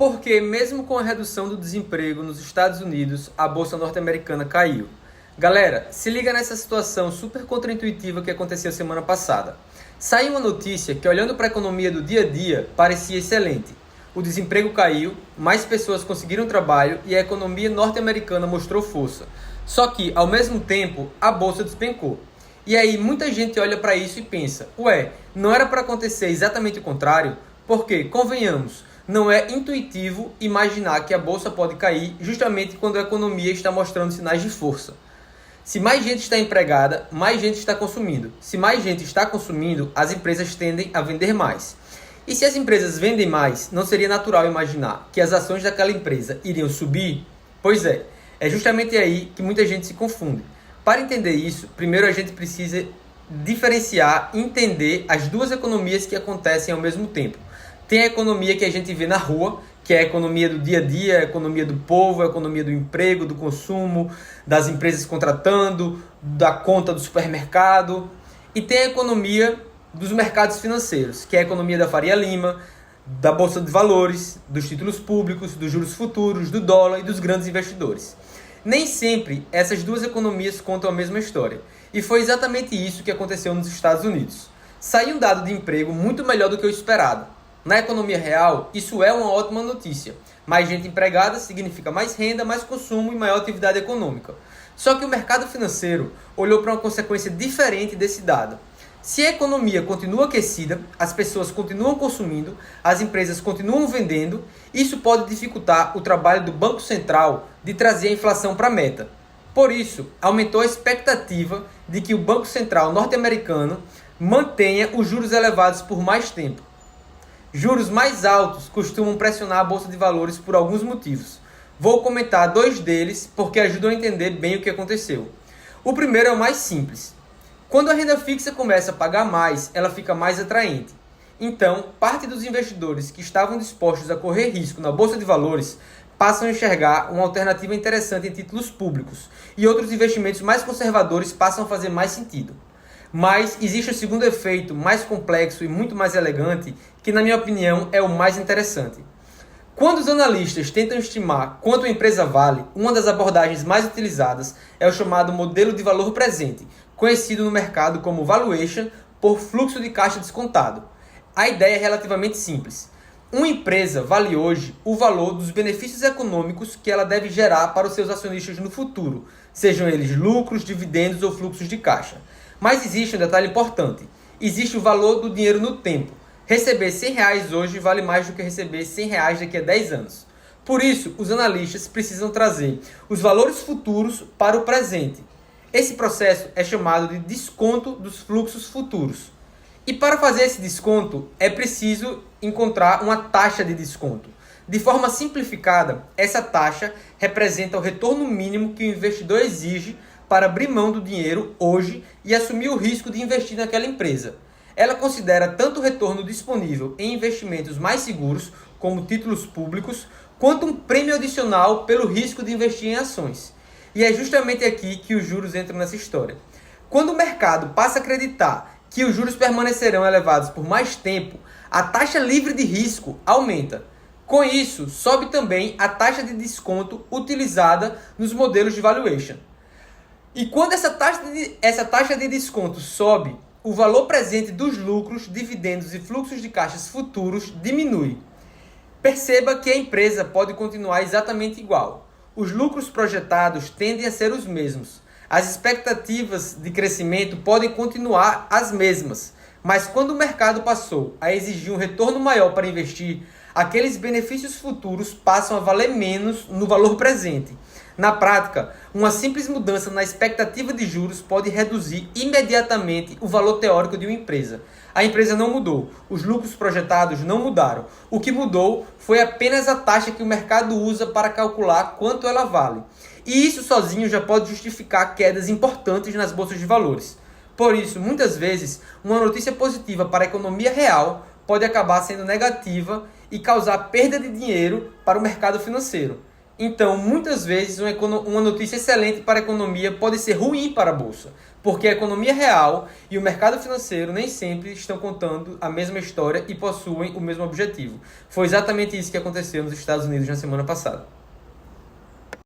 Porque, mesmo com a redução do desemprego nos Estados Unidos, a bolsa norte-americana caiu. Galera, se liga nessa situação super contraintuitiva que aconteceu semana passada. Saiu uma notícia que, olhando para a economia do dia a dia, parecia excelente. O desemprego caiu, mais pessoas conseguiram trabalho e a economia norte-americana mostrou força. Só que, ao mesmo tempo, a bolsa despencou. E aí muita gente olha para isso e pensa, não era para acontecer exatamente o contrário? Porque, convenhamos, não é intuitivo imaginar que a bolsa pode cair justamente quando a economia está mostrando sinais de força. Se mais gente está empregada, mais gente está consumindo. Se mais gente está consumindo, as empresas tendem a vender mais. E se as empresas vendem mais, não seria natural imaginar que as ações daquela empresa iriam subir? Pois é justamente aí que muita gente se confunde. Para entender isso, primeiro a gente precisa diferenciar e entender as duas economias que acontecem ao mesmo tempo. Tem a economia que a gente vê na rua, que é a economia do dia a dia, a economia do povo, a economia do emprego, do consumo, das empresas contratando, da conta do supermercado. E tem a economia dos mercados financeiros, que é a economia da Faria Lima, da Bolsa de Valores, dos títulos públicos, dos juros futuros, do dólar e dos grandes investidores. Nem sempre essas duas economias contam a mesma história. E foi exatamente isso que aconteceu nos Estados Unidos. Saiu um dado de emprego muito melhor do que o esperado. Na economia real, isso é uma ótima notícia. Mais gente empregada significa mais renda, mais consumo e maior atividade econômica. Só que o mercado financeiro olhou para uma consequência diferente desse dado. Se a economia continua aquecida, as pessoas continuam consumindo, as empresas continuam vendendo, isso pode dificultar o trabalho do Banco Central de trazer a inflação para a meta. Por isso, aumentou a expectativa de que o Banco Central norte-americano mantenha os juros elevados por mais tempo. Juros mais altos costumam pressionar a Bolsa de Valores por alguns motivos. Vou comentar dois deles porque ajudam a entender bem o que aconteceu. O primeiro é o mais simples. Quando a renda fixa começa a pagar mais, ela fica mais atraente. Então, parte dos investidores que estavam dispostos a correr risco na Bolsa de Valores passam a enxergar uma alternativa interessante em títulos públicos e outros investimentos mais conservadores passam a fazer mais sentido. Mas existe o segundo efeito, mais complexo e muito mais elegante, que na minha opinião é o mais interessante. Quando os analistas tentam estimar quanto a empresa vale, uma das abordagens mais utilizadas é o chamado modelo de valor presente, conhecido no mercado como valuation por fluxo de caixa descontado. A ideia é relativamente simples. Uma empresa vale hoje o valor dos benefícios econômicos que ela deve gerar para os seus acionistas no futuro, sejam eles lucros, dividendos ou fluxos de caixa. Mas existe um detalhe importante. Existe o valor do dinheiro no tempo. Receber R$100 hoje vale mais do que receber R$100 daqui a 10 anos. Por isso, os analistas precisam trazer os valores futuros para o presente. Esse processo é chamado de desconto dos fluxos futuros. E para fazer esse desconto, é preciso encontrar uma taxa de desconto. De forma simplificada, essa taxa representa o retorno mínimo que o investidor exige para abrir mão do dinheiro hoje e assumir o risco de investir naquela empresa. Ela considera tanto o retorno disponível em investimentos mais seguros, como títulos públicos, quanto um prêmio adicional pelo risco de investir em ações. E é justamente aqui que os juros entram nessa história. Quando o mercado passa a acreditar que os juros permanecerão elevados por mais tempo, a taxa livre de risco aumenta. Com isso, sobe também a taxa de desconto utilizada nos modelos de valuation. E quando essa taxa de desconto sobe, o valor presente dos lucros, dividendos e fluxos de caixas futuros diminui. Perceba que a empresa pode continuar exatamente igual. Os lucros projetados tendem a ser os mesmos. As expectativas de crescimento podem continuar as mesmas, mas quando o mercado passou a exigir um retorno maior para investir, aqueles benefícios futuros passam a valer menos no valor presente. Na prática, uma simples mudança na expectativa de juros pode reduzir imediatamente o valor teórico de uma empresa. A empresa não mudou, os lucros projetados não mudaram. O que mudou foi apenas a taxa que o mercado usa para calcular quanto ela vale. E isso sozinho já pode justificar quedas importantes nas bolsas de valores. Por isso, muitas vezes, uma notícia positiva para a economia real pode acabar sendo negativa e causar perda de dinheiro para o mercado financeiro. Então, muitas vezes, uma notícia excelente para a economia pode ser ruim para a bolsa, porque a economia real e o mercado financeiro nem sempre estão contando a mesma história e possuem o mesmo objetivo. Foi exatamente isso que aconteceu nos Estados Unidos na semana passada.